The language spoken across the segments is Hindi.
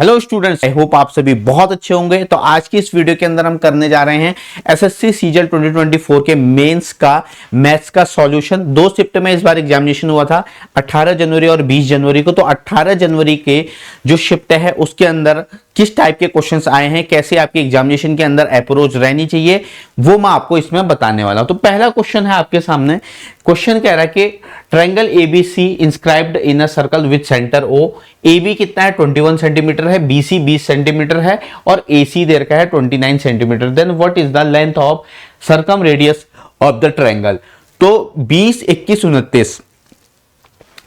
हेलो स्टूडेंट्स, आई होप आप सभी बहुत अच्छे होंगे। तो आज की इस वीडियो के अंदर हम करने जा रहे हैं एसएससी सीजीएल 2024 के मेंस का मैथ्स का सॉल्यूशन। 2 शिफ्ट में इस बार एग्जामिनेशन हुआ था, 18 जनवरी और 20 जनवरी को। तो 18 जनवरी के जो शिफ्ट है उसके अंदर किस टाइप के क्वेश्चंस आए हैं, कैसे आपके एग्जामिनेशन के अंदर अप्रोच रहनी चाहिए, वो मैं आपको इसमें बताने वाला हूं। तो पहला क्वेश्चन है आपके सामने। क्वेश्चन कह रहा है कि triangle ABC inscribed in a circle with centre O. AB कितना है 21 सेंटीमीटर है, BC 20 सेंटीमीटर है और AC दे रखा है 29 centimetre. Then what is the length of circumradius of the triangle. तो 20, 21, 29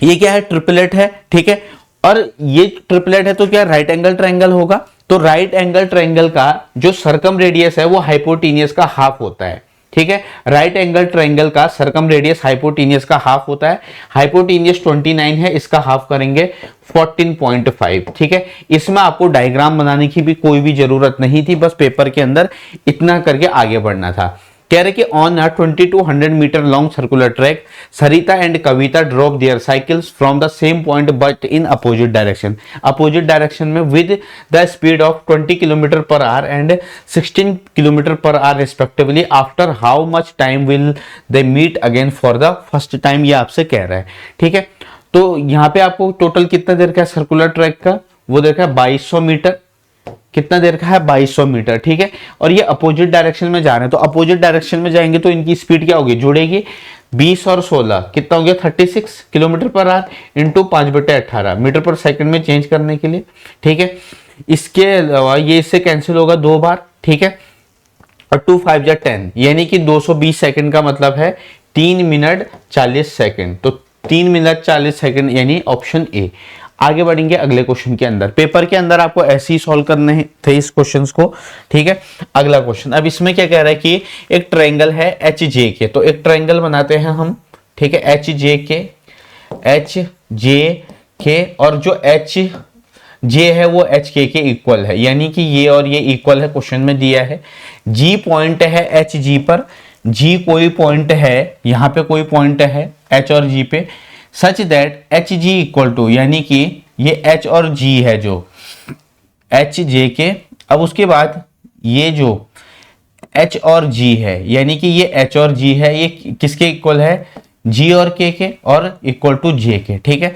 ये क्या है, ट्रिपलेट है, ठीक है। और ये ट्रिपलेट है तो क्या राइट एंगल ट्रायंगल होगा। तो राइट एंगल ट्रायंगल का जो सर्कम रेडियस है वो हाइपोटेनियस का हाफ होता है, ठीक है। राइट एंगल ट्रायंगल का सर्कम रेडियस हाइपोटेनियस का हाफ होता है। हाइपोटेनियस 29 है, इसका हाफ करेंगे 14.5, ठीक है। इसमें आपको डायग्राम बनाने की भी कोई भी जरूरत नहीं थी, बस पेपर के अंदर इतना करके आगे बढ़ना था। कह रहे कि on a 2200 meter long circular track Sarita and Kavita drop their cycles from the same point but in opposite direction. Opposite direction में with the speed of 20 kilometer per hour and 16 kilometer per hour respectively. After how much time will they meet again for the first time, ये आपसे कह रहा है, ठीक है। तो यहाँ पे आपको टोटल कितना देर का सर्कुलर ट्रैक का वो देखा है 2200 मीटर। कितना देर का है 2200 मीटर, ठीक है। और ये अपोजिट डायरेक्शन में जा रहे हैं, तो अपोजिट डायरेक्शन में जाएंगे तो इनकी स्पीड क्या होगी, जुड़ेगी। 20 और 16 कितना हो गया 36 kilometre per hour into 5/18 metre per second में चेंज करने के लिए, ठीक है। इसके अलावा ये इससे कैंसिल होगा 2 बार, ठीक है। और 2 5 जा 10 यानी कि 220 सेकंड का मतलब है 3 मिनट 40 सेकंड। तो 3 मिनट 40 सेकंड यानी ऑप्शन ए। आगे बढ़ेंगे अगले क्वेश्चन के अंदर। पेपर के अंदर आपको ऐसे ही सॉल्व करने थे इस क्वेश्चंस को, ठीक है। अगला क्वेश्चन, अब इसमें क्या कह रहा है कि एक ट्रायंगल है एच जे के। तो एक ट्रायंगल बनाते हैं हम, ठीक है, एच जे के और जो एच जे है वो एच के इक्वल है, यानी कि ये और ये इक्वल है, क्वेश्चन में दिया है। जी पॉइंट है एच जी पर, जी कोई पॉइंट है, यहां पे कोई पॉइंट है एच और जी पे, such that H G equal to, यानी कि ये एच और जी है जो एच जे के। अब उसके बाद ये जो एच और जी है, यानी कि ये एच और जी है, ये किसके इक्वल है, जी और के और इक्वल टू जे के, ठीक है।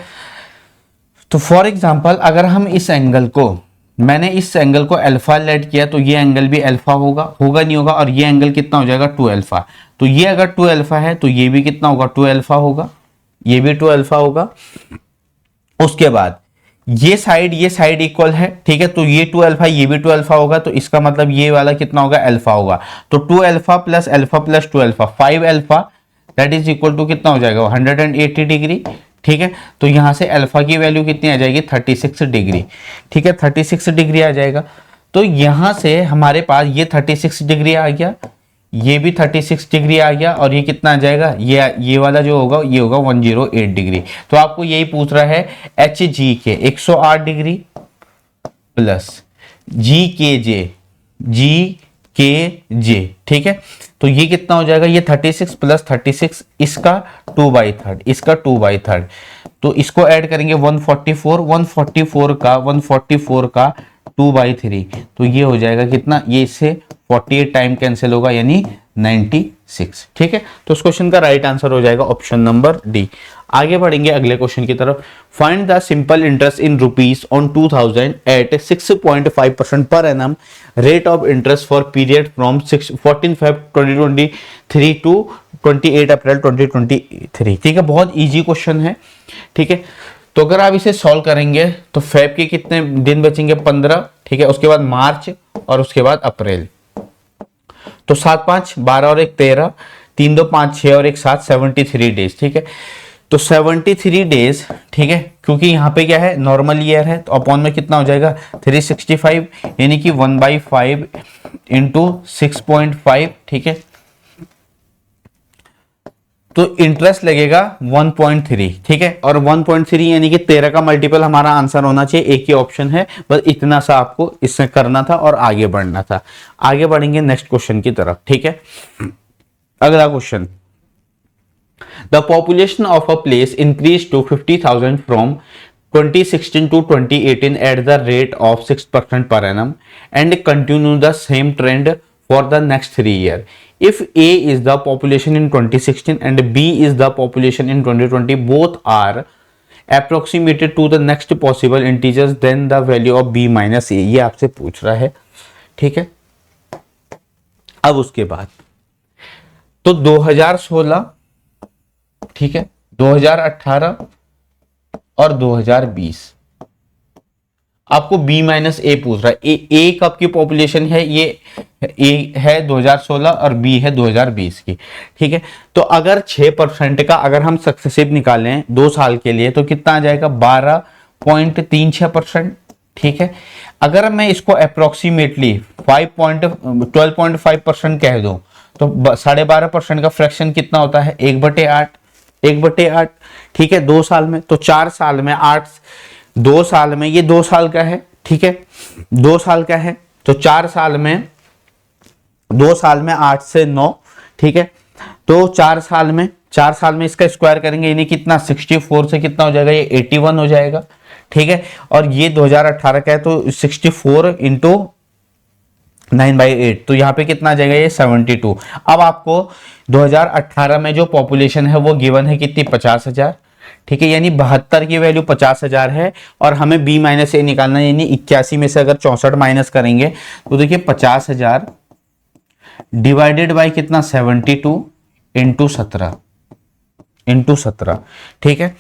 तो फॉर एग्जांपल अगर हम इस एंगल को, मैंने इस एंगल को अल्फा लेट किया तो ये एंगल भी अल्फा होगा नहीं होगा, और ये एंगल कितना हो जाएगा 2 अल्फा। तो ये अगर 2 अल्फा है तो ये भी कितना होगा 2 अल्फा होगा, ये भी 2 अल्फा होगा। उसके बाद ये साइड इक्वल है, ठीक है। तो ये 2 अल्फा, ये भी 2 अल्फा होगा, तो इसका मतलब ये वाला कितना होगा अल्फा होगा। तो 2 alpha plus 2 alpha 5 alpha that is equal to कितना हो जाएगा 180 डिग्री, ठीक है। तो यहां से अल्फा की वैल्यू कितनी आ जाएगी 36 डिग्री, ठीक है, 36 डिग्री आ जाएगा। तो यहां से हमारे पास ये 36 डिग्री आ गया, ये भी 36 डिग्री आ गया, और ये कितना आ जाएगा, ये वाला जो होगा ये होगा 108 डिग्री। तो आपको यही पूछ रहा है एच जी के 108 डिग्री प्लस जी के जे, ठीक है। तो ये कितना हो जाएगा, ये 36 प्लस 36, इसका 2/3, इसका 2/3। तो इसको ऐड करेंगे 144 का 2/3, तो ये हो जाएगा कितना, ये इससे 48 टाइम कैंसिल होगा यानी 96, ठीक है। तो इस क्वेश्चन का राइट आंसर हो जाएगा ऑप्शन नंबर डी। आगे बढ़ेंगे अगले क्वेश्चन की तरफ। Find the simple interest in rupees on 2000 at 6.5% per annum rate of interest for period from 14 Feb 2023 to 28 April 2023, ठीक है। बहुत इजी क्वेश्चन है, ठीक है। तो अगर आप इसे सॉल्व करेंगे तो फेब के कितने दिन बचेंगे 15, ठीक है। उसके बाद मार्च और उसके बाद अप्रैल। तो 7 5 12 और 1 13, 3 2 5 6 और 1 7, 73 डेज, ठीक है। तो 73 डेज, ठीक है, क्योंकि यहाँ पे क्या है नॉर्मल ईयर है, तो अपॉन में कितना हो जाएगा 365, यानी कि 1/5 इंटू 6.5, ठीक है। तो इंटरेस्ट लगेगा 1.3, ठीक है। और 1.3 यानी कि 13 का मल्टीपल हमारा आंसर होना चाहिए, एक ही ऑप्शन है, बस इतना सा आपको इसमें करना था और आगे बढ़ना था। आगे बढ़ेंगे नेक्स्ट क्वेश्चन की तरफ, ठीक है। अगला question, the population of a place increase to 50,000 from 2016 to 2018 at the rate of 6% per annum and continue the same trend for the next 3 years. If A is the population in 2016 and B is the population in 2020, both are approximated to the next possible integers, then the value of B minus A. ये आपसे पूछ रहा है, ठीक है। अब उसके बाद तो 2016, ठीक है, 2018 और 2020 आपको B माइनस ए पूछ रहा है। ए कब की पॉपुलेशन है, ये ए है 2016 और बी है 2020 की, ठीक है। तो अगर 6% का अगर हम सक्सेसिव निकालें 2 साल के लिए तो कितना आ जाएगा, 12.36%, ठीक है। अगर मैं इसको अप्रोक्सीमेटली 12.5% कह दूं तो 12.5% का फ्रैक्शन कितना होता है, 1/8, 1/8, ठीक है, 2 साल में। तो 4 साल में 8, 2 साल में, ये 2 साल का है, ठीक है, 2 साल का है। तो 4 साल में, 2 साल में 8 से 9, ठीक है। तो 4 साल में इसका स्क्वायर करेंगे, यानी कितना, 64 से कितना हो जाएगा, ये 81 हो जाएगा, ठीक है। और ये 2018 का है तो 64 इंटू 9/8, तो यहाँ पे कितना आ जाएगा, ये 72। अब आपको 2018 में जो पॉपुलेशन है वो गिवन है कितनी, 50,000, ठीक है, यानी 72 की वैल्यू 50,000 है और हमें B माइनस ए निकालना है, यानी 81 में से अगर 64 माइनस करेंगे तो देखिए 50,000 डिवाइडेड बाई कितना, 72 इंटू 17, ठीक है।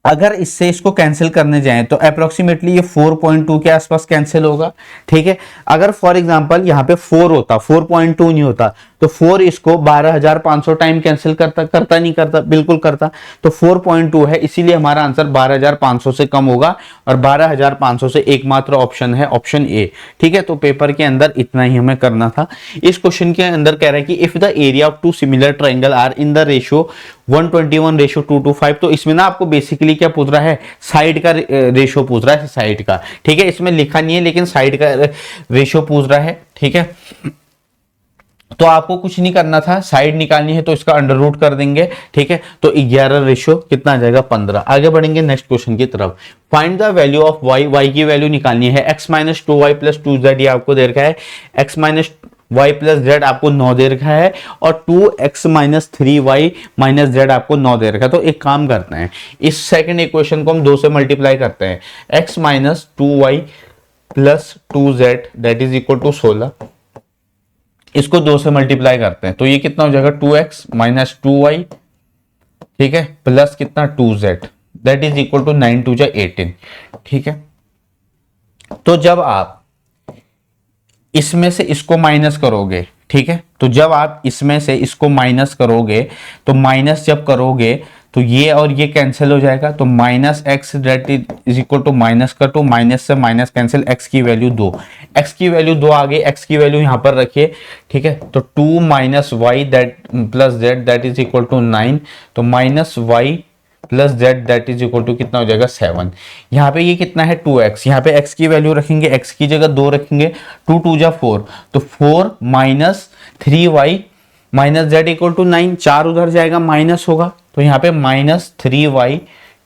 अगर इससे इसको कैंसिल करने जाएं तो अप्रोक्सीमेटली ये 4.2 के आसपास कैंसिल होगा, ठीक है। अगर फॉर एग्जांपल यहाँ पे 4 होता, 4.2 नहीं होता तो 4 इसको 12,500 टाइम कैंसिल करता नहीं करता, बिल्कुल करता। तो 4.2 है, इसीलिए हमारा आंसर 12,500 से कम होगा और 12,500 से एकमात्र ऑप्शन है ऑप्शन ए, ठीक है। तो पेपर के अंदर इतना ही हमें करना था। इस क्वेश्चन के अंदर कह रहा है कि if the area of 2 similar triangle are in the ratio 121:2 तो इसमें ना आपको बेसिकली क्या पूछ रहा है, साइड का रेशियो पूछ रहा है, साइड का, ठीक है। इसमें लिखा नहीं है लेकिन साइड का रेशियो पूछ रहा है, ठीक है। तो आपको कुछ नहीं करना था, साइड निकालनी है तो इसका अंडर रूट कर देंगे, ठीक है। तो 11 रेशियो कितना आ जाएगा, 15। आगे बढ़ेंगे नेक्स्ट क्वेश्चन की तरफ। Find the value of y, y की वैल्यू निकालनी है। x minus 2y plus 2z ये आपको दे रखा है, x minus y plus z आपको 9 दे रखा है और 2x minus 3y minus z आपको 9 दे रखा है। तो एक काम करते हैं, इस सेकंड इक्वेशन को हम 2 से मल्टीप्लाई करते हैं। x minus 2y plus 2z that is equal to 16, इसको 2 से मल्टीप्लाई करते हैं तो ये कितना हो जाएगा, 2x माइनस 2y, ठीक है, प्लस कितना 2z that is equal to 9 2 18, ठीक है। तो जब आप इसमें से इसको माइनस करोगे, ठीक है, तो जब आप इसमें से इसको माइनस करोगे तो माइनस जब करोगे तो ये और ये कैंसिल हो जाएगा। तो minus x that is equal to minus का 2, माइनस से माइनस कैंसिल, एक्स की वैल्यू 2, एक्स की वैल्यू 2 आ गई, एक्स की वैल्यू यहां पर रखिए, ठीक है। तो 2 minus y that plus z that is equal to 9, तो minus y plus z that is equal to कितना हो जाएगा, 7। यहाँ पे ये कितना है, 2x, यहाँ पे x की वैल्यू रखेंगे, x की जगह 2 रखेंगे, 2 2 जा 4, तो 4 minus 3y minus z equal to 9, 4 उधर जाएगा माइनस होगा, तो यहाँ पे माइनस 3y,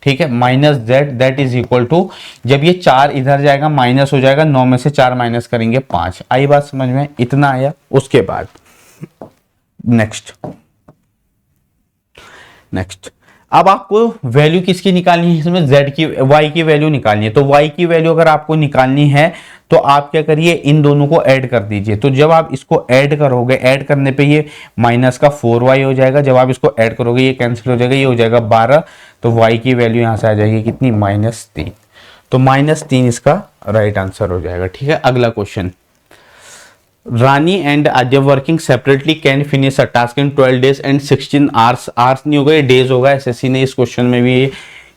ठीक है, minus z that is equal to, जब ये 4 इधर जाएगा माइनस हो जाएगा, 9 में से 4 माइनस करेंगे 5। आई बात समझ में, इतना आया। उसके बाद नेक्स्ट अब आपको वैल्यू किसकी निकालनी है, इसमें z की, y की वैल्यू निकालनी है। तो y की वैल्यू अगर आपको निकालनी है तो आप क्या करिए, इन दोनों को ऐड कर दीजिए। तो जब आप इसको ऐड करोगे, ऐड करने पे ये माइनस का 4y हो जाएगा, जब आप इसको ऐड करोगे ये कैंसिल हो जाएगा, ये हो जाएगा 12, तो y की वैल्यू यहां से आ जाएगी कितनी, -3। तो -3 इसका राइट आंसर हो जाएगा, ठीक है। अगला question, Rani and Aadya working separately can finish a task in 12 days and 16 hours, hours नहीं होगा, ये डेज होगा। एसएससी ने इस क्वेश्चन में भी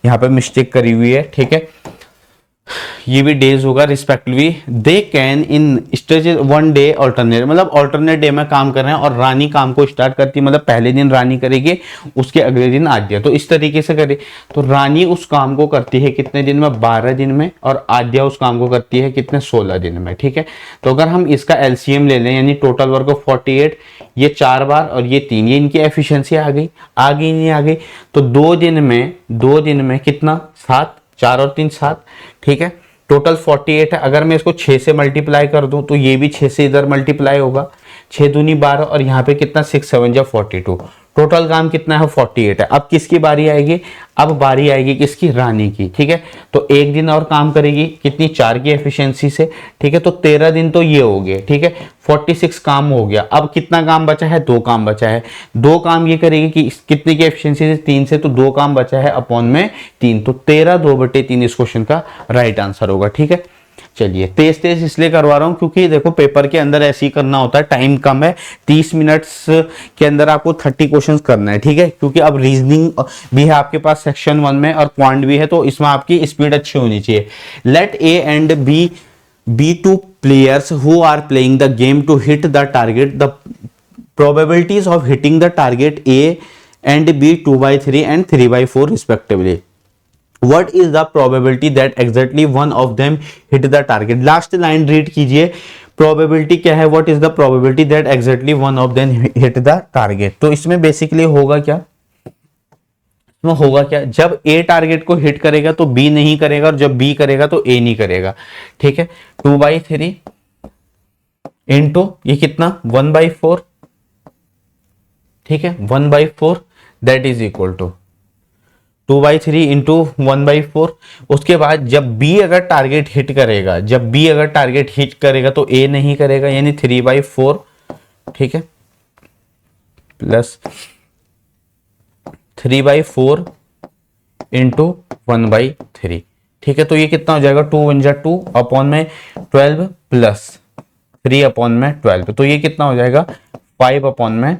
यहाँ पे मिस्टेक करी हुई है, ठीक है। ये भी डेज होगा respectively. They can in stages one day alternate, मतलब ऑल्टरनेट डे में काम कर रहे हैं और रानी काम को स्टार्ट करती है, मतलब पहले दिन रानी करेगी, उसके अगले दिन आद्या। तो इस तरीके से करे तो रानी उस काम को करती है कितने दिन में, 12 दिन में, और आद्या उस काम को करती है कितने, 16 दिन में। ठीक है, तो अगर हम इसका एलसीएम ले लें यानी टोटल वर्क ऑफ 48, ये 4 बार और ये 3, ये इनकी एफिशिएंसी आ गई नहीं आ गई। तो 2 दिन में कितना, 7, 4 और 3 7। ठीक है, टोटल 48 है। अगर मैं इसको 6 से मल्टीप्लाई कर दूं तो ये भी 6 से इधर मल्टीप्लाई होगा, 6 दूनी 12 और यहाँ पे कितना, 6 7 जा 42। टोटल काम कितना है, 48 है। अब किसकी बारी आएगी, अब बारी आएगी किसकी, रानी की। ठीक है, तो एक दिन और काम करेगी कितनी, 4 की एफिशिएंसी से। ठीक है, तो 13 दिन तो ये हो गए। ठीक है, 46 काम हो गया। अब कितना काम बचा है, 2 काम बचा है। 2 काम ये करेगी कि कितने की एफिशिएंसी से, 3 से, तो 2 काम बचा है अपॉन में 3, तो 13 2/3 इस क्वेश्चन का राइट आंसर होगा। ठीक है, चलिए तेज तेज इसलिए करवा रहा हूं क्योंकि देखो पेपर के अंदर ऐसे ही करना होता है, टाइम कम है, 30 मिनट्स के अंदर आपको 30 क्वेश्चंस करना है। ठीक है, क्योंकि अब रीजनिंग भी है आपके पास सेक्शन 1 में और क्वांट भी है, तो इसमें आपकी स्पीड अच्छी होनी चाहिए। Let A and B two players who are playing the game to hit the target, the probabilities of hitting the target A and B 2/3 and 3/4 respectively. What is the probability that exactly one of them hit the target? Last line read कीजिए, प्रोबेबिलिटी क्या है, what is the probability that exactly one of them hit the target? तो इसमें बेसिकली होगा क्या, इसमें होगा क्या, जब ए टारगेट को हिट करेगा तो बी नहीं करेगा, और जब बी करेगा तो ए नहीं करेगा। ठीक है, 2/3 इंटू ये कितना, 1/4। ठीक है, 1/4 that is equal to 2/3 into 1/4। उसके बाद जब बी अगर टारगेट हिट करेगा, तो ए नहीं करेगा, यानी 3/4। ठीक है, प्लस 3/4 इंटू 1/3। ठीक है, तो ये कितना हो जाएगा, 2 1 जा 2 अपॉन में 12 प्लस 3 अपॉन में 12, तो ये कितना हो जाएगा, 5 अपॉन में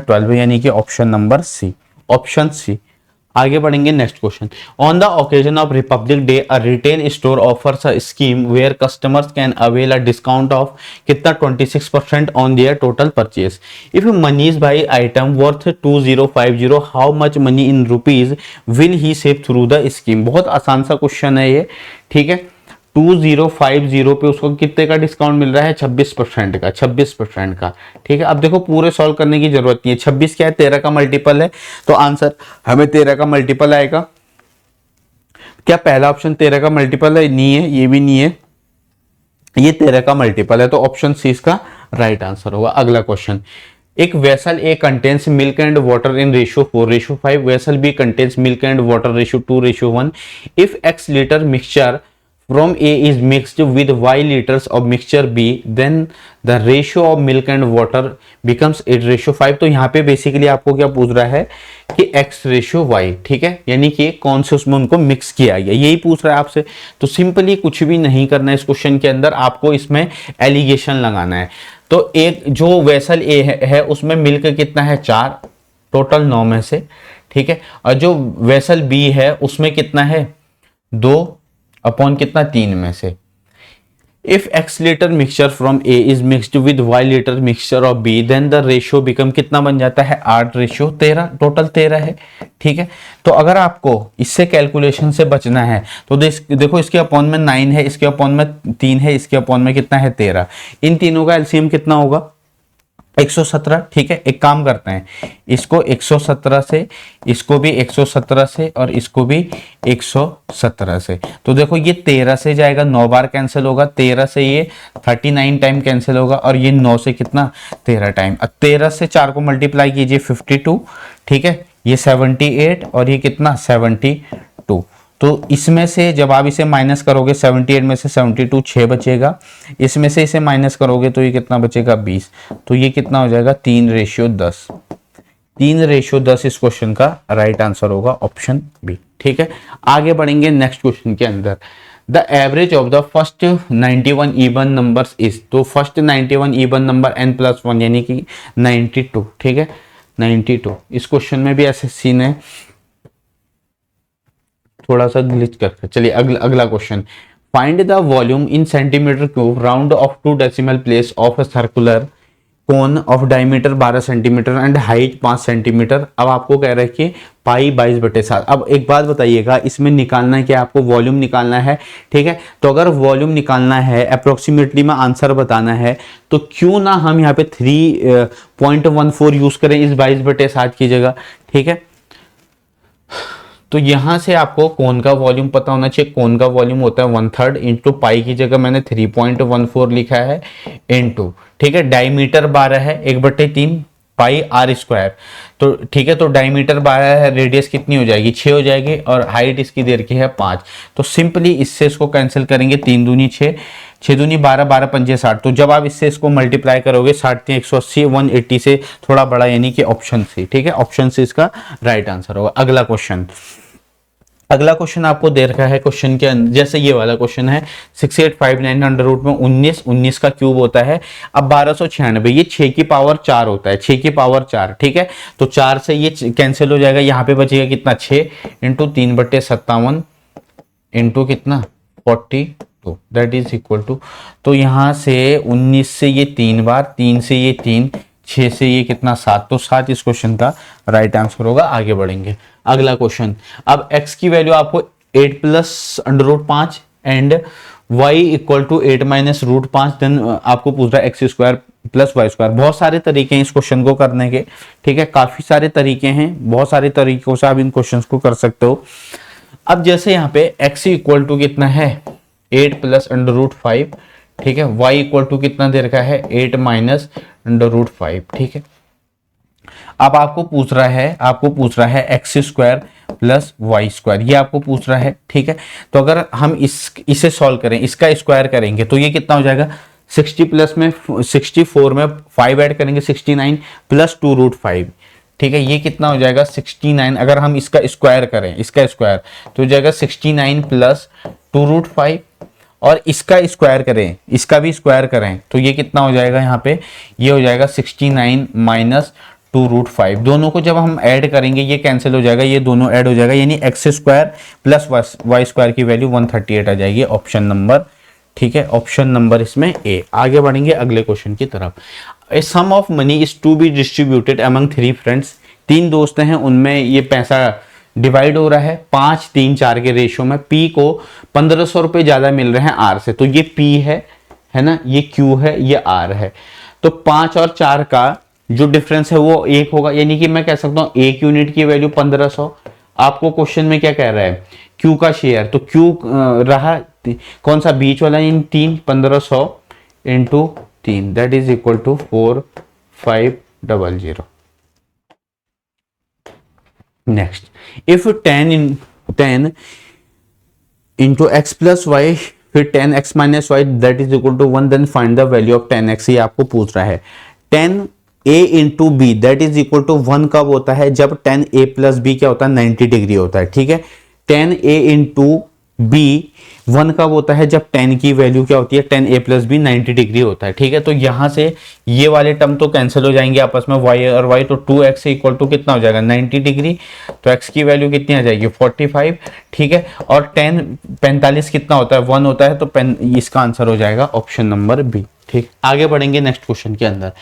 12, यानी कि option number C, option C. आगे बढ़ेंगे next question. On the occasion of Republic Day a retail store offers a scheme where customers can avail a discount of कितना, 26% on their total purchase. If Manish buy item worth 2050, how much money in rupees will he save through the scheme. बहुत आसान सा क्वेश्चन है ये। ठीक है, 2050 पे उसको कितने का डिस्काउंट मिल रहा है, 26% का, 26% का। ठीक है, अब देखो पूरे सॉल्व करने की जरूरत नहीं है, 26 क्या है, 13 का मल्टीपल है, तो आंसर हमें 13 का मल्टीपल आएगा। क्या पहला ऑप्शन 13 का मल्टीपल है, नहीं है, ये भी नहीं है, ये 13 का मल्टीपल है, तो ऑप्शन सी इसका राइट आंसर होगा। अगला क्वेश्चन, एक vessel A contains milk and water in ratio 4:5, vessel B contains milk and water ratio 2:1। If x litre mixture from A is mixed with y liters of mixture B, then the ratio of milk and water becomes 8:5। तो यहाँ पे बेसिकली आपको क्या पूछ रहा है कि x/y। ठीक है, यानी कि कौन से उसमें उनको मिक्स किया गया, यही पूछ रहा है आपसे। तो सिंपली कुछ भी नहीं करना है इस क्वेश्चन के अंदर, आपको इसमें एलिगेशन लगाना है। तो एक जो वेसल ए है उसमें मिल्क कितना है, 4, टोटल 9 में से। ठीक है, और जो वेसल बी है उसमें कितना है, 2 अपॉन कितना, 3 में से। If x litre mixture from A is mixed with y litre mixture of B, then the ratio become कितना बन जाता है, 8:13, टोटल 13 है। ठीक है, तो अगर आपको इससे कैलकुलेशन से बचना है तो देखो इसके अपॉन में 9 है, इसके अपॉन में 3 है, इसके अपॉन में कितना है, 13। इन तीनों का एलसीएम कितना होगा, 117। ठीक है, एक काम करते हैं, इसको 117 से, इसको भी 117 से, और इसको भी 117 से। तो देखो ये 13 से जाएगा, 9 बार कैंसिल होगा, 13 से ये 39 टाइम कैंसिल होगा, और ये 9 से कितना, 13 टाइम। अब 13 से 4 को मल्टीप्लाई कीजिए, 52। ठीक है, ये 78 और ये कितना, 72। तो इसमें से जब आप इसे माइनस करोगे, 78 में से 72 6 बचेगा, इसमें से इसे माइनस करोगे तो ये कितना बचेगा, 20। तो ये कितना हो जाएगा, 3:10। 3:10 इस क्वेश्चन का राइट आंसर होगा, ऑप्शन बी। ठीक है, आगे बढ़ेंगे नेक्स्ट क्वेश्चन के अंदर। The average of the first 91 even numbers is, तो फर्स्ट 91 इवन नंबर n+1 यानी कि 92। ठीक है, 92 इस क्वेश्चन में भी ऐसे सीन है, थोड़ा सा ग्लिच करके। चलिए अगला question, find the volume in centimetre cube round of 2 decimal place of a circular cone of diameter 12 centimetre and height 5 centimetre. अब आपको कह रहा है कि पाई 22/7। अब एक बात बताइएगा, इसमें निकालना है कि आपको वॉल्यूम निकालना है, ठीक है। तो अगर वॉल्यूम निकालना है, अप्रोक्सीमेटली में आंसर बताना है, तो क्यों ना हम यहाँ पे 3.14 यूज करें इस 22/7 की जगह, ठीक है। तो यहां से आपको कोन का वॉल्यूम पता होना चाहिए। कोन का वॉल्यूम होता है 1/3 इंटू पाई की जगह मैंने 3.14 लिखा है इंटू, ठीक है, डायमीटर 12 है 1/3 पाई आर स्क्वायर। तो ठीक है, तो डायमीटर 12 है, रेडियस कितनी हो जाएगी 6 हो जाएगी, और हाइट इसकी देर की है 5। तो सिंपली इससे इसको कैंसिल करेंगे, 3 दूनी 6, 6 दूनी 12, 12 पंजे 60। तो जब आप इससे इसको मल्टीप्लाई करोगे 60 180, 180 से थोड़ा बड़ा, यानी कि ऑप्शन सी, ठीक है, ऑप्शन सी इसका राइट आंसर होगा। अगला क्वेश्चन आपको दे रखा है क्वेश्चन के अंदर, जैसे ये वाला क्वेश्चन है 6859 अंडर रूट में 19 का क्यूब होता है। अब 1296, ये 6 की पावर 4 होता है, 6 की पावर 4, ठीक है। तो 4 से ये कैंसिल हो जाएगा, यहाँ पे बचेगा कितना 6 इंटू 3/57 इंटू कितना 42, दैट इज इक्वल टू, तो यहाँ से 19 से ये 3 बार, 3 से ये 3, 6 से ये कितना 7, तो 7 इस क्वेश्चन का राइट आंसर होगा। आगे बढ़ेंगे अगला क्वेश्चन। अब x की वैल्यू आपको 8 plus under root 5 and y equal to 8 minus root 5, then आपको पूछ रहा है x square plus y square. बहुत सारे तरीके हैं इस क्वेश्चन को करने के, ठीक है, काफी सारे तरीके हैं, बहुत सारे तरीकों से आप इन क्वेश्चन को कर सकते हो। अब जैसे यहाँ पे x इक्वल टू कितना है 8 प्लस अंडर रूट 5, ठीक है, y इक्वल टू कितना दे रखा है 8 माइनस अंडर रूट 5, ठीक है। अब आपको पूछ रहा है x square plus y square, ये आपको पूछ रहा है, ठीक है। तो अगर हम इसे सॉल्व करें, इसका स्क्वायर करेंगे, तो ये कितना हो जाएगा 60 प्लस में 64 में 5 ऐड करेंगे 69 प्लस 2 रूट 5, ठीक है, ये कितना हो जाएगा 69। अगर हम इसका स्क्वायर करें, इसका स्क्वायर तो हो जाएगा 69 प्लस 2 रूट 5, और इसका स्क्वायर करें, इसका भी स्क्वायर करें, तो ये कितना हो जाएगा यहाँ पे, ये हो जाएगा 69 माइनस 2 रूट 5। दोनों को जब हम ऐड करेंगे ये कैंसिल हो जाएगा, ये दोनों ऐड हो जाएगा, यानी x square plus y square की वैल्यू 138 आ जाएगी, ऑप्शन नंबर, ठीक है, ऑप्शन नंबर इसमें ए। आगे बढ़ेंगे अगले क्वेश्चन की तरफ। A sum of money is to be distributed among 3 friends, 3 दोस्त हैं, उनमें ये पैसा डिवाइड हो रहा है 5, 3, 4 के रेशियो में। पी को 1500 रुपए ज्यादा मिल रहे हैं आर से, तो ये पी है ना, ये क्यू है, ये आर है। तो 5 और 4 का जो डिफरेंस है वो 1 होगा, यानी कि मैं कह सकता हूं 1 यूनिट की वैल्यू 1500। आपको क्वेश्चन में क्या कह रहा है क्यू का शेयर, तो क्यू रहा कौन सा बीच वाला, इन 3, 1500 into 3, that is equal to 4500। Next, if 10 into x plus y फिर 10x minus y that is equal to 1, then find the value of 10x। ये आपको पूछ रहा है 10a into B that is equal to 1 कब होता है, जब 10a प्लस बी क्या होता है 90 डिग्री होता है, ठीक है। 10a इंटू बी 1 कब होता है, जब 10 की वैल्यू क्या होती है 10a प्लस बी 90 डिग्री होता है, ठीक है। तो यहां से ये वाले टर्म तो कैंसिल हो जाएंगे आपस में, y और y, तो 2x इक्वल टू कितना हो जाएगा 90 डिग्री, तो x की वैल्यू कितनी आ जाएगी 45, ठीक है। और 45 कितना होता है 1 होता है, तो इसका आंसर हो जाएगा ऑप्शन नंबर बी, ठीक। आगे बढ़ेंगे नेक्स्ट क्वेश्चन के अंदर।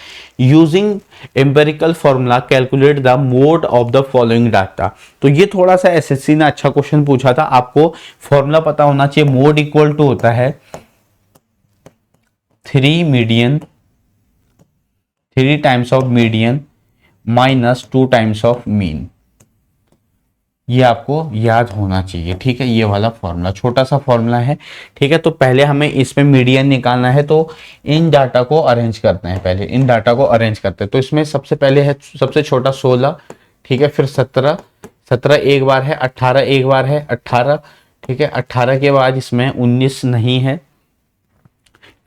Using empirical formula calculate the mode of the following data. तो ये थोड़ा सा एसएससी ने अच्छा क्वेश्चन पूछा था, आपको फॉर्मूला पता होना चाहिए। मोड इक्वल टू होता है 3 times of median minus 2 times of mean, ये आपको याद होना चाहिए, ठीक है। ये वाला फॉर्मूला छोटा सा फॉर्मूला है, ठीक है। तो पहले हमें इसमें मीडियन निकालना है, तो इन डाटा को अरेंज करते हैं, पहले इन डाटा को अरेंज करते हैं। तो इसमें सबसे पहले है सबसे छोटा 16, ठीक है, फिर 17 एक बार है, 18 एक बार है, 18, ठीक है, 18 के बाद इसमें 19 नहीं है,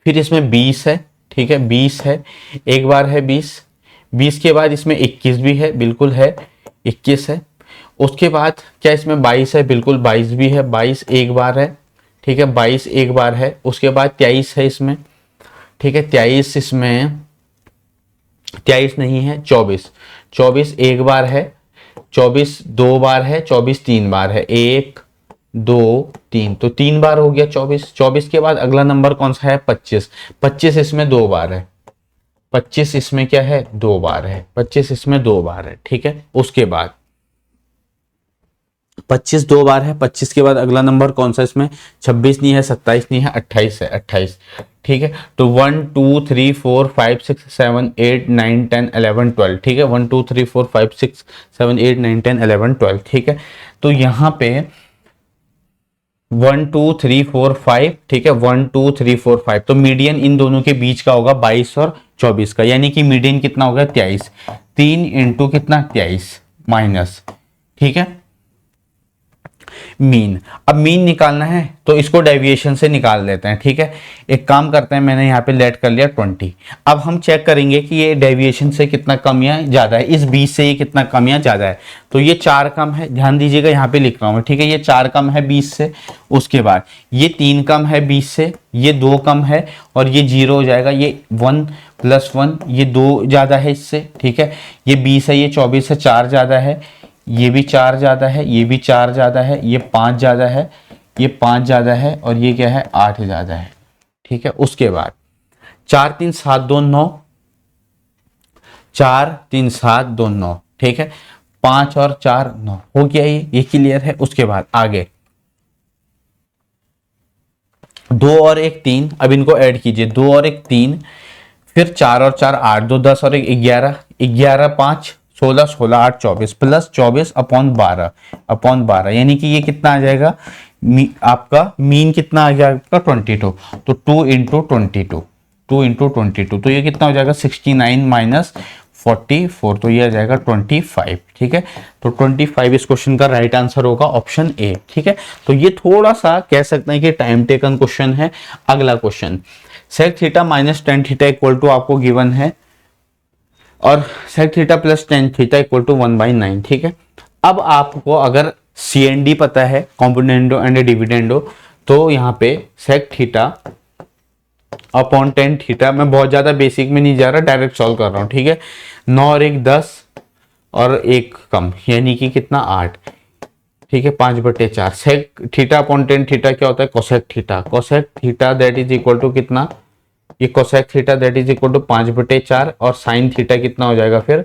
फिर इसमें 20 है, ठीक है, 20 है एक बार है, 20 के बाद इसमें 21 भी है, बिल्कुल है 21 है। उसके बाद क्या इसमें 22 है, बिल्कुल 22 भी है, 22 एक बार है, ठीक है, 22 एक बार है। उसके बाद 23 है इसमें, ठीक है, 23 इसमें 23 नहीं है, 24 एक बार है, 24 2 बार है, 24 3 बार है, 1 2 3, तो 3 बार हो गया 24। 24 के बाद अगला नंबर कौन सा है 25। 25 इसमें 2 बार है, 25 इसमें क्या है 2 बार है, 25 इसमें 2 बार है, ठीक है। उसके बाद 25 2 बार है, 25 के बाद अगला नंबर कौन सा इसमें 26 नहीं है, 27 नहीं है, 28 है, 28, ठीक है। तो 1 2 3 4 5 6 7 8 9 10 11 12, ठीक है। 1 2 3 4 5 6 7 8 9 10 11 12, ठीक है। तो यहाँ पे 1 2 3 4 5, ठीक है, 1 2 3 4 5, तो मीडियन इन दोनों के बीच का होगा 22 और 24 का, यानी कि मीडियन कितना होगा 23। 3 इंटू कितना 23 माइनस, ठीक है, मीन। अब मीन निकालना है तो इसको डेविएशन से निकाल लेते हैं, ठीक है। एक काम करते हैं, मैंने यहाँ पे लेट कर लिया 20। अब हम चेक करेंगे कि ये डेविएशन से कितना कम या ज्यादा है, इस 20 से ये कितना कम या ज्यादा है। तो ये 4 कम है, ध्यान दीजिएगा यहाँ पे लिख रहा हूं मैं, ठीक है। ये 4 कम है 20 से, उसके बाद ये 3 कम है 20 से, ये 2 कम है और ये 0 हो जाएगा, ये 1 + 1, ये 2 ज्यादा है इससे, ठीक है। ये 20 है, ये 24 से 4 ज्यादा है, ये भी 4 ज्यादा है, ये भी 4 ज्यादा है, ये 5 ज्यादा है, ये 5 ज्यादा है और ये क्या है 8 ज्यादा है, ठीक है। उसके बाद 4 3 7 2 9, 4 3 7 2 9, ठीक है। 5 और 4 9 हो गया, ये क्लियर है। उसके बाद आगे 2 और 1 3, अब इनको ऐड कीजिए, 2 और 1 3, फिर 4 और 4 8, 2 10 और 1 11, 11 5 16, 16 8 24 प्लस 24 अपॉन 12, यानी कि ये कितना आ जाएगा आपका मीन कितना आ गया आपका 22। तो 2 इंटू 22, 2 इंटू 22, तो ये कितना हो जाएगा 69 माइनस 44, तो ये आ जाएगा 25, ठीक है। तो 25 इस क्वेश्चन का राइट आंसर होगा ऑप्शन ए, ठीक है। तो ये थोड़ा सा कह सकते हैं कि टाइम टेकन क्वेश्चन है। अगला question, sec theta minus tan theta equal to आपको गिवन है और sec theta plus tan theta equal to 1/9, ठीक है। अब आपको अगर CND पता है, कॉम्पोनेंडो एंड डिविडेंडो, तो यहाँ पे sec theta upon tan theta, मैं बहुत ज्यादा बेसिक में नहीं जा रहा, डायरेक्ट सॉल्व कर रहा हूँ, ठीक है। 9 और 1 10 और 1 कम, यानी कि कितना 8, ठीक है, 5/4। Sec theta upon tan theta क्या होता है cosec theta, cosec theta that is equal to कितना, ये cosec theta that is equal to 5/4 और साइन थीटा कितना हो जाएगा फिर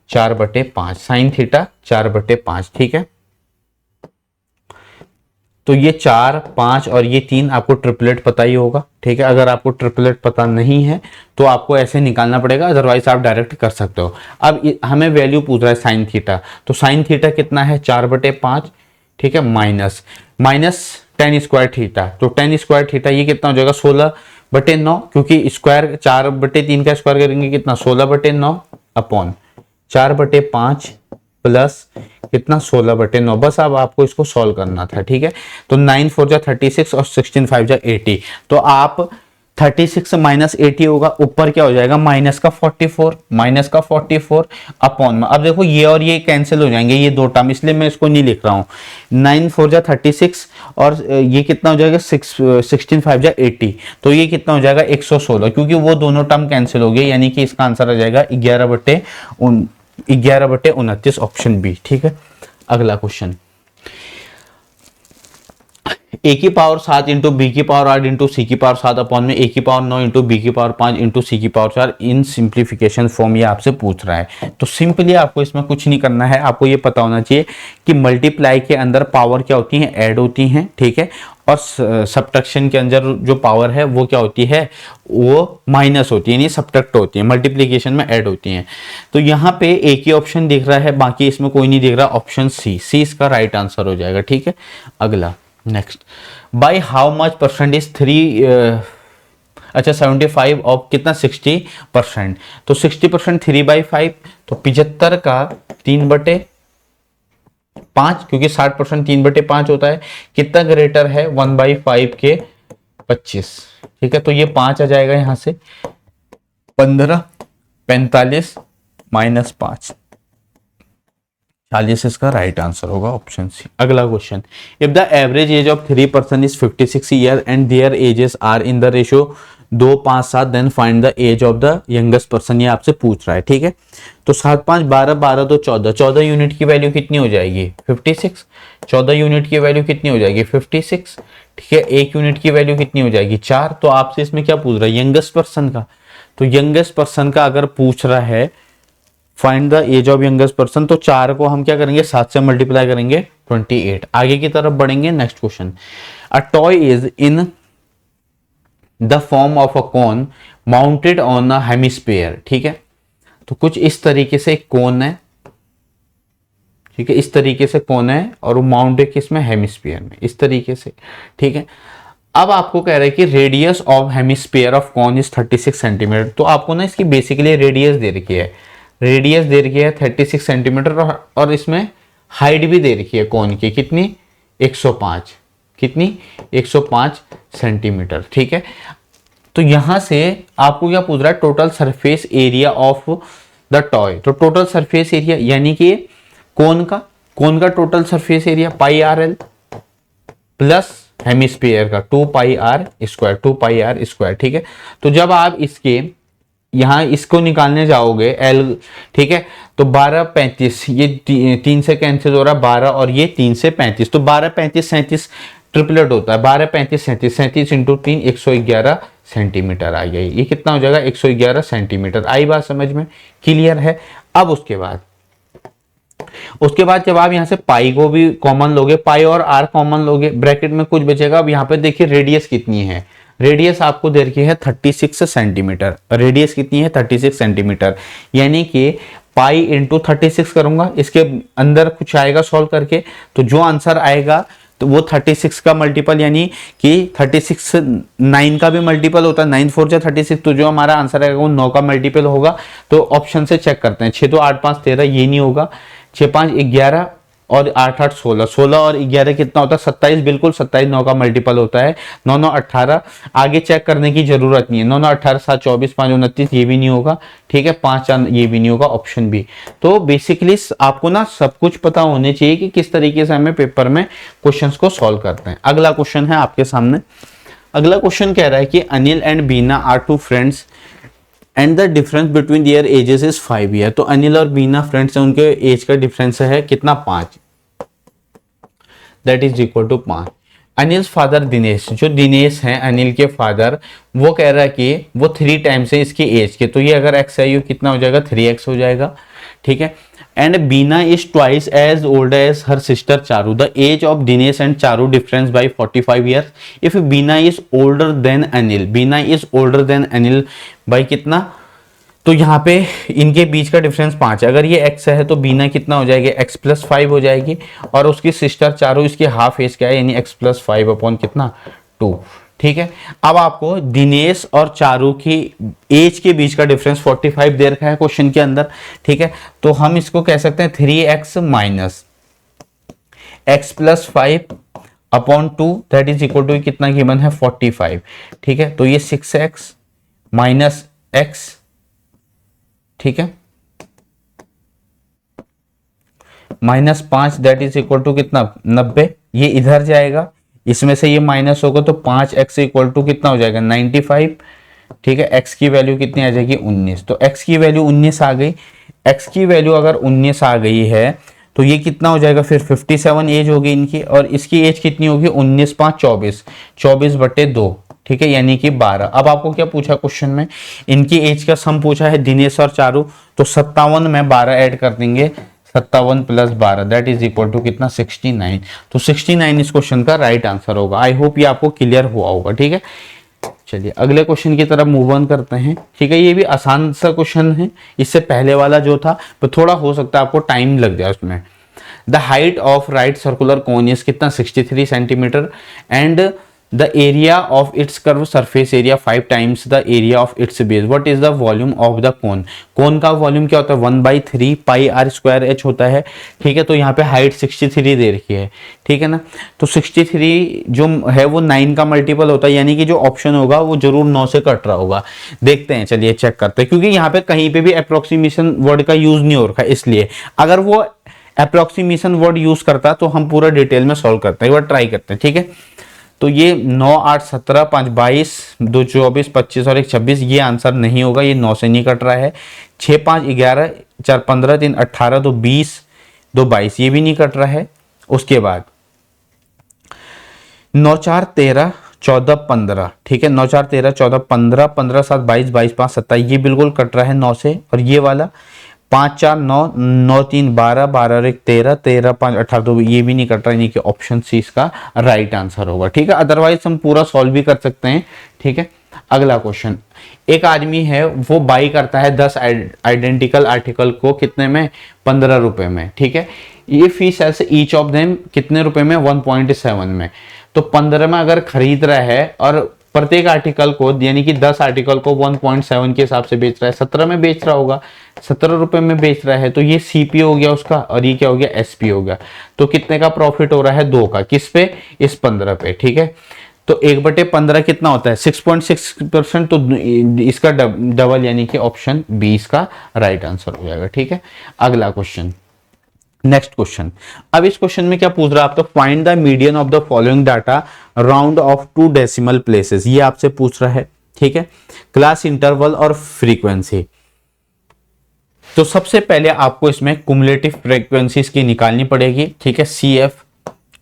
4/5, साइन थीटा 4/5, ठीक है। तो ये 4 5 और ये 3 आपको ट्रिपलेट पता ही होगा, ठीक है। अगर आपको ट्रिपलेट पता नहीं है तो आपको ऐसे निकालना पड़ेगा, अदरवाइज आप डायरेक्ट कर सकते हो। अब हमें वैल्यू पूछ रहा है साइन थीटा, तो साइन थीटा कितना है 4/5, ठीक है, माइनस टेन स्क्वायर थीटा, तो टेन स्क्वायर थीटा ये कितना हो जाएगा 16/9, क्योंकि स्क्वायर 4/3 का स्क्वायर करेंगे कितना 16/9 अपॉन 4/5 प्लस कितना 16/9। बस अब आपको इसको सॉल्व करना था, ठीक है। तो 9 4 जा 36 और 16 5 जा 80, तो आप 36 माइनस 80 होगा, ऊपर क्या हो जाएगा माइनस का 44 अपॉन में। अब देखो ये और ये कैंसिल हो जाएंगे, ये दो टर्म, इसलिए मैं इसको नहीं लिख रहा हूँ। 9 4 जा 36 और ये कितना हो जाएगा 16 5 जा 80, तो ये कितना हो जाएगा 116, क्योंकि वो दोनों टर्म कैंसिल हो गए, यानी कि इसका आंसर आ जाएगा 11/29 ऑप्शन बी, ठीक है। अगला क्वेश्चन, a की पावर 7 इंटू बी की पावर 8 इंटू सी की पावर 7 अपॉन में a की पावर 9 इंटू बी की पावर 5 इंटू सी की पावर 4 इन सिंप्लीफिकेशन फॉर्म ये आपसे पूछ रहा है। तो सिंपली आपको इसमें कुछ नहीं करना है, आपको ये पता होना चाहिए कि मल्टीप्लाई के अंदर पावर क्या होती है ऐड होती हैं, ठीक है, और सब्ट्रैक्शन के अंदर जो पावर है वो क्या होती है वो माइनस होती है, यानी सब्ट्रैक्ट होती है, मल्टीप्लीकेशन में ऐड होती हैं। तो यहाँ पे एक ही ऑप्शन दिख रहा है, बाकी इसमें कोई नहीं दिख रहा, ऑप्शन सी इसका राइट आंसर हो जाएगा, ठीक है। अगला next, by how much percent is 75 of कितना 60%, तो 60% 3/5, तो 75 का 3/5, क्योंकि 60% 3/5 होता है, कितना ग्रेटर है 1/5 के 25, ठीक है। तो ये 5 आ जाएगा यहां से 15 45 माइनस 5 40 इसका राइट आंसर होगा ऑप्शन सी। अगला question, if the average age of 3 person is 56 year and their ages are in the ratio 2 5 7, then find the age of the youngest person, ये आपसे पूछ रहा है, ठीक है। तो 7 5 12 12 2 14 यूनिट की वैल्यू कितनी हो जाएगी 56, 14 यूनिट की वैल्यू कितनी हो जाएगी 56, ठीक है। 1 यूनिट की वैल्यू कितनी हो जाएगी 4। तो आपसे इसमें क्या पूछ रहा है यंगेस्ट पर्सन का, तो यंगेस्ट पर्सन का अगर पूछ रहा है find the age of youngest person, तो 4 को हम क्या करेंगे 7 से मल्टीप्लाई करेंगे 28। आगे की तरफ बढ़ेंगे, next question. A toy is in the form of a cone mounted on a hemisphere, ठीक है। तो कुछ इस तरीके से एक कोन है, ठीक है, इस तरीके से कोन है और वो माउंट है किसमें हेमिस्फीयर में, इस तरीके से, ठीक है। अब आपको कह रहा है कि radius of hemisphere of cone is 36 centimetre. तो आपको ना इसकी बेसिकली रेडियस दे रखी है, रेडियस दे रखी है 36 सेंटीमीटर और इसमें हाइट भी दे रखी है कोन की कितनी 105, कितनी 105 सेंटीमीटर, ठीक है। तो यहां से आपको क्या पूछ रहा है total surface area of the toy. तो टोटल सरफेस एरिया यानी कि कोन का total surface area pi R L plus hemisphere का 2 पाई आर स्क्वायर, ठीक है। तो जब आप इसके यहां इसको निकालने जाओगे एल, ठीक है, तो 12 35 ये 3 से कैंसिल हो रहा है 12 और ये 3 से 35, तो 12 35 37 ट्रिपलेट होता है 12 35 37 37 इंटू 3 111 सेंटीमीटर आ गई। ये कितना हो जाएगा 111 सेंटीमीटर। आई बात समझ में, क्लियर है। अब उसके बाद जब आप यहां से पाई को भी कॉमन लोगे, पाई और आर कॉमन लोगे, ब्रैकेट में कुछ बचेगा। अब यहां पे देखिए रेडियस कितनी है, रेडियस आपको दे रखी है 36 सेंटीमीटर, रेडियस कितनी है 36 सेंटीमीटर, यानी कि पाई इंटू 36 करूंगा, इसके अंदर कुछ आएगा सॉल्व करके, तो जो आंसर आएगा तो वो 36 का मल्टीपल यानी कि 36 9 का भी मल्टीपल होता है, 9 4 36, तो जो हमारा आंसर आएगा वो 9 का मल्टीपल होगा। तो ऑप्शन से चेक करते हैं, 6 2 8 5 13, ये नहीं होगा, 6 5 11 और 8 8 16, 16 और 11 कितना होता है 27, बिल्कुल 27 9 का मल्टीपल होता है, 9 9 18। आगे चेक करने की जरूरत नहीं है, 9 9 18 7 24 5 29, ये भी नहीं होगा, ठीक है, 5 4 ये भी नहीं होगा, ऑप्शन बी। तो बेसिकली आपको ना सब कुछ पता होने चाहिए कि किस तरीके से हमें पेपर में क्वेश्चंस को सॉल्व करते हैं। अगला क्वेश्चन है आपके सामने। अगला क्वेश्चन कह रहा है कि Anil and Beena are 2 friends and the difference between their ages is 5 year. तो अनिल और बीना फ्रेंड्स हैं, उनके एज का डिफरेंस है कितना 5, that is equal to 5। Anil father Dinesh, जो दिनेश हैं अनिल के फादर, वो कह रहा है कि वो 3 टाइम्स है इसके एज के, तो ये अगर एक्स है कितना हो जाएगा 3x हो जाएगा, ठीक है। And Beena is twice age old age her sister Charu, the age of Dinesh and Charu difference by 45 years. If Beena is older than Anil, Beena is older than Anil by कितना, तो यहाँ पे इनके बीच का डिफरेंस 5 है, अगर ये x है तो बीना कितना हो जाएगा x प्लस 5 हो जाएगी, और उसकी सिस्टर चारू इसकी हाफ एज क्या है यानी x प्लस 5 अपॉन कितना 2, ठीक है। अब आपको दिनेश और चारू की एज के बीच का डिफरेंस 45 दे रखा है क्वेश्चन के अंदर, ठीक है। तो हम इसको कह सकते हैं 3x minus x plus 5 upon 2 that is equal to कितना गिवन है 45, ठीक है। तो ये 6x माइनस x, ठीक है, minus 5 that is equal to कितना 90, ये इधर जाएगा, इसमें से ये माइनस होगा तो 5x इक्वल टू कितना हो जाएगा 95, ठीक है। x की वैल्यू कितनी आ जाएगी 19, तो x की वैल्यू 19 आ गई। x की वैल्यू अगर 19 आ गई है तो ये कितना हो जाएगा फिर 57 एज होगी इनकी, और इसकी एज कितनी होगी 19 5 24, 24/2, ठीक है, यानी कि 12। अब आपको क्या पूछा क्वेश्चन में, इनकी एज का सम पूछा है दिनेश और चारू, तो 57 में 12 ऐड कर देंगे, 57 plus 12 that is equal to कितना 69। तो 69 इस क्वेश्चन का राइट आंसर होगा। आई होप ये आपको क्लियर हुआ होगा, ठीक है। चलिए अगले क्वेश्चन की तरफ मूव ऑन करते हैं, ठीक है। ये भी आसान सा क्वेश्चन है, इससे पहले वाला जो था तो थोड़ा हो सकता है आपको टाइम लग जाए उसमें। The height of right circular cone is कितना 63 centimetre and the area of its curve surface area 5 times the area of its base, what is the volume of the cone. Cone का वॉल्यूम क्या होता है 1/3 पाई आर स्क्वायर एच होता है, ठीक है। तो यहाँ पे हाइट 63 दे रखी है, ठीक है ना। तो 63 जो है वो 9 का मल्टीपल होता है, यानी कि जो ऑप्शन होगा वो जरूर 9 से कट रहा होगा। देखते हैं, चलिए चेक करते हैं, क्योंकि यहाँ पे कहीं पे भी अप्रोक्सीमेशन वर्ड का यूज नहीं हो रखा है, इसलिए अगर वो अप्रोक्सीमेशन वर्ड यूज करता तो हम पूरा डिटेल में सॉल्व करते हैं, एक बार ट्राई करते हैं, ठीक है। तो ये 9 8 17 5 22 2 24 25 और 1 26, ये आंसर नहीं होगा, ये 9 से नहीं कट रहा है। 6 5 11 4 15 3 18 2 20 2 22, ये भी नहीं कट रहा है। उसके बाद 9 4 13 14 15, ठीक है, 9 4 13 14 15, 15 7 22, 22 5 27, ये बिल्कुल कट रहा है 9 से। और ये वाला 5 4 9, 9 3 12, 12 और 1 13, 13 5 18, तो ये भी नहीं कट रहा, यानी कि ऑप्शन सी इसका राइट आंसर होगा, ठीक है। अदरवाइज हम पूरा सॉल्व भी कर सकते हैं, ठीक है। अगला क्वेश्चन, एक आदमी है वो बाई करता है 10 आइडेंटिकल आर्टिकल को कितने में, 15 रुपए में, ठीक है। ये फी सेल्स ईच ऑफ देम कितने रुपए में, 1.7 में। तो 15 में अगर खरीद रहा है और प्रत्येक आर्टिकल को यानी कि 10 आर्टिकल को 1.7 के हिसाब से बेच रहा है, 17 में बेच रहा होगा, 17 रुपए में बेच रहा है, तो ये सीपी हो गया उसका और ये क्या हो गया, एसपी हो गया। तो कितने का प्रॉफिट हो रहा है, 2 का, किस पे, इस 15 पे, ठीक है। तो 1/15 कितना होता है, 6.6%, तो इसका डबल यानी कि ऑप्शन बी इसका राइट आंसर हो जाएगा, ठीक है। अगला क्वेश्चन, नेक्स्ट क्वेश्चन। अब इस क्वेश्चन में क्या पूछ रहा है आपको, find the median of the following data round of 2 decimal places, ये आपसे पूछ रहा है, ठीक है। क्लास इंटरवल और फ्रीक्वेंसी। तो सबसे पहले आपको इसमें कुमुलेटिव फ्रीक्वेंसीज की निकालनी पड़ेगी, ठीक है। CF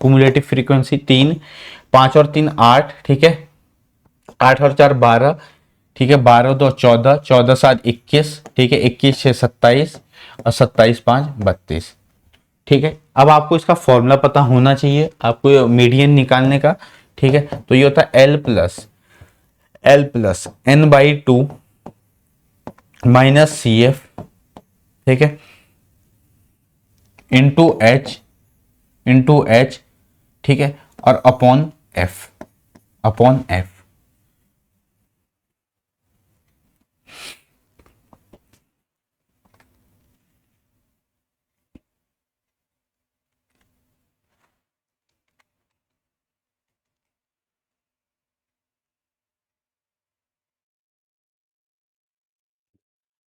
कुमुलेटिव फ्रीक्वेंसी 3, 5 और 3 8, ठीक है, 8 और 4 12, ठीक है, 12 2 14, 14 7 21, ठीक है, 21 6 27 और 27 5 32, ठीक है। अब आपको इसका फॉर्मूला पता होना चाहिए आपको मीडियन निकालने का, ठीक है। तो ये होता है L plus N/2 minus CF, ठीक है, इंटू H, ठीक है, और अपॉन F।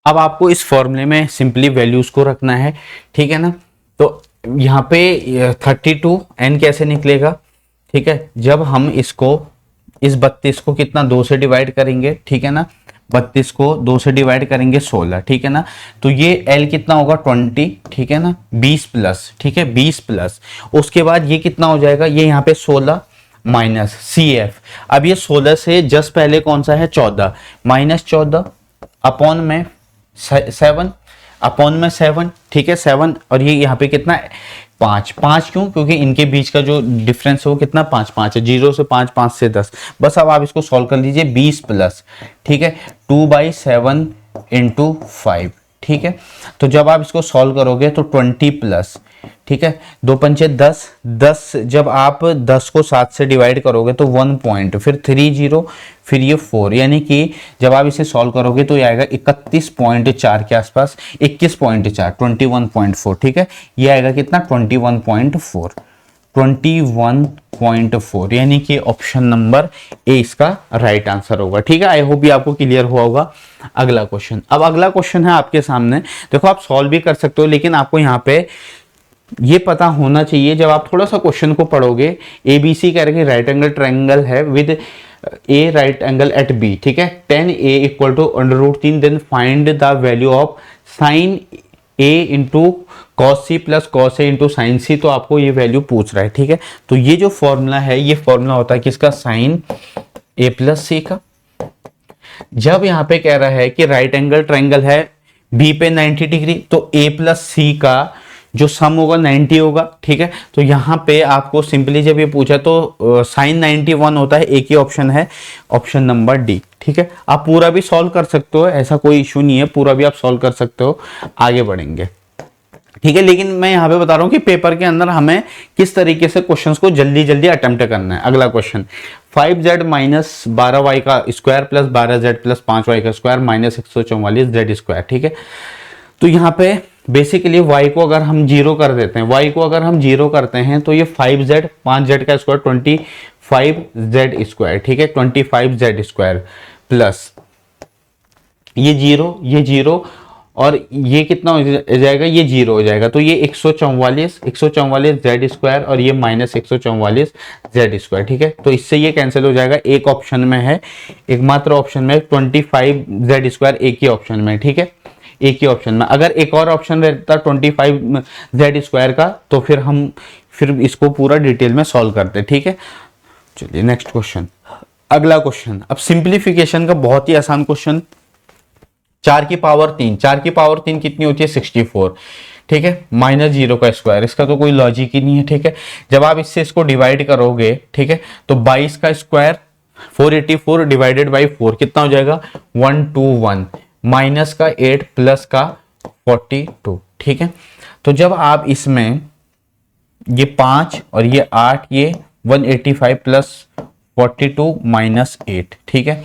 अब आपको इस फॉर्मूले में सिंपली वैल्यूज को रखना है, ठीक है ना। तो यहाँ पे 32 n कैसे निकलेगा, ठीक है, जब हम इसको इस 32 को कितना 2 से डिवाइड करेंगे, ठीक है ना, 32 को 2 से डिवाइड करेंगे 16, ठीक है ना। तो ये L कितना होगा 20, ठीक है ना, 20 प्लस, ठीक है, 20 प्लस, उसके बाद ये कितना हो जाएगा, ये यहाँ पे 16 माइनस CF। अब ये 16 से जस्ट पहले कौन सा है, 14, माइनस 14 अपॉन में 7, ठीक है, 7, और ये यहाँ पे कितना है 5 क्यों, क्योंकि इनके बीच का जो डिफरेंस है वो कितना 5 है, 0 से 5, 5 से 10। बस अब आप इसको सॉल्व कर लीजिए, 20 प्लस, ठीक है, 2/7 इंटू 5, ठीक है। तो जब आप इसको सॉल्व करोगे तो 20 प्लस, ठीक है, 2 पंचे 10, 10 जब आप 10 को 7 से डिवाइड करोगे तो 1 पॉइंट, फिर 3 0, फिर ये 4, यानी कि जब आप इसे सॉल्व करोगे तो ये आएगा 31.4 के आसपास, 21.4, 21.4, ठीक है। ये आएगा कितना 21.4, यानी कि ऑप्शन नंबर ए इसका राइट आंसर होगा, ठीक है। आई होप ये आपको क्लियर हुआ होगा। अगला क्वेश्चन, अब अगला क्वेश्चन है आपके सामने, देखो आप सॉल्व भी कर सकते हो, लेकिन आपको यहाँ पे ये पता होना चाहिए जब आप थोड़ा सा क्वेश्चन को पढ़ोगे, ABC करके राइट एंगल ट्रायंगल है with A right angle at B, ठीक है, tan A equal to √3, then find the value of sin A into cos C plus cos A into sin C। तो आपको ये वैल्यू पूछ रहा है, ठीक है। तो ये जो फॉर्मूला है, ये फॉर्मूला होता है किसका, sin A प्लस C का। जब यहाँ पे कह रहा है कि राइट एंगल ट्रायंगल है B पे 90 डिग्री, तो A प्लस C का जो सम होगा 90 होगा, ठीक है। तो यहाँ पे आपको सिंपली जब ये पूछा तो साइन 91 होता है, एक ही ऑप्शन है, ऑप्शन नंबर डी, ठीक है। आप पूरा भी सॉल्व कर सकते हो, ऐसा कोई इशू नहीं है, पूरा भी आप सॉल्व कर सकते हो, आगे बढ़ेंगे, ठीक है। लेकिन मैं यहाँ पे बता रहा हूँ कि पेपर के अंदर हमें किस तरीके से क्वेश्चंस को जल्दी जल्दी अटेम्प्ट करना है। अगला क्वेश्चन, 5z माइनस 12y का square plus 12z plus 5y का स्क्वायर माइनस 144z स्क्वायर, ठीक है। तो यहाँ पे बेसिकली y को अगर हम जीरो कर देते हैं, y को अगर हम जीरो करते हैं तो ये 5z, 5z का स्क्वायर 25z स्क्वायर, ठीक है, 25z स्क्वायर प्लस ये जीरो और ये कितना हो जाएगा, ये जीरो हो जाएगा, तो ये 144 जेड स्क्वायर और ये माइनस 144 जेड स्क्वायर, ठीक है। तो इससे ये कैंसिल हो जाएगा, एक ऑप्शन में है, एकमात्र ऑप्शन में 25 जेड स्क्वायर एक ही ऑप्शन में, ठीक है, एक ही ऑप्शन में। अगर एक और ऑप्शन रहता 25 जेड स्क्वायर का तो फिर हम इसको पूरा डिटेल में सॉल्व करते, ठीक है। चलिए नेक्स्ट क्वेश्चन, अगला क्वेश्चन। अब सिंप्लीफिकेशन का बहुत ही आसान क्वेश्चन। 4 की पावर 3, 4 की पावर 3 कितनी होती है 64, ठीक है, माइनस 0 का स्क्वायर, इसका तो कोई लॉजिक ही नहीं है, ठीक है। जब आप इससे इसको डिवाइड करोगे, ठीक है, तो 22 का स्क्वायर 484 डिवाइडेड बाई 4 कितना हो जाएगा 121, माइनस का 8 प्लस का 42, ठीक है। तो जब आप इसमें ये 5 और ये 8, ये 185 प्लस 42 माइनस 8, ठीक है।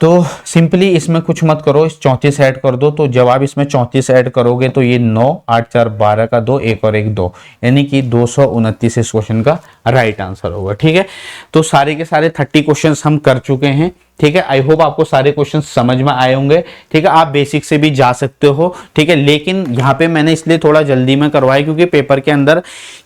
तो सिंपली इसमें कुछ मत करो, इस 34 ऐड कर दो। तो जब आप इसमें 34 ऐड करोगे तो ये 9, 8 4 12 का 2, 1 और 1 2, यानी कि 229 इस क्वेश्चन का राइट आंसर होगा, ठीक है। तो सारे के सारे 30 क्वेश्चंस हम कर चुके हैं, ठीक है। आई होप आपको सारे क्वेश्चन समझ में आए होंगे, ठीक है। आप बेसिक से भी जा सकते हो, ठीक है, लेकिन यहाँ पे मैंने इसलिए थोड़ा जल्दी में करवाया क्योंकि पेपर के अंदर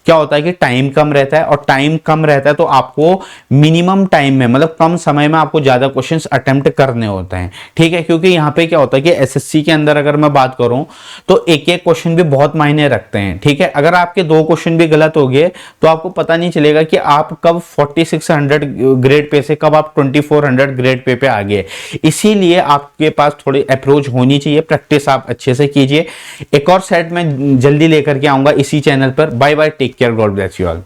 क्या होता है कि टाइम कम रहता है, और टाइम कम रहता है तो आपको मिनिमम टाइम में, मतलब कम समय में आपको ज्यादा क्वेश्चंस अटेम्प्ट करने होते हैं, ठीक है। क्योंकि यहाँ पे क्या होता है कि एसएससी के अंदर अगर मैं बात करूं तो एक एक क्वेश्चन भी बहुत मायने रखते हैं, ठीक है। अगर आपके 2 क्वेश्चन भी गलत हो गए तो आपको पता नहीं चलेगा कि आप कब 4600 ग्रेड पे से कब आप 2400 ग्रेड पे आ गए। इसीलिए आपके पास थोड़ी अप्रोच होनी चाहिए, प्रैक्टिस आप अच्छे से कीजिए। एक और सेट में जल्दी लेकर के आऊंगा इसी चैनल पर। Bye bye, take care, God bless you all.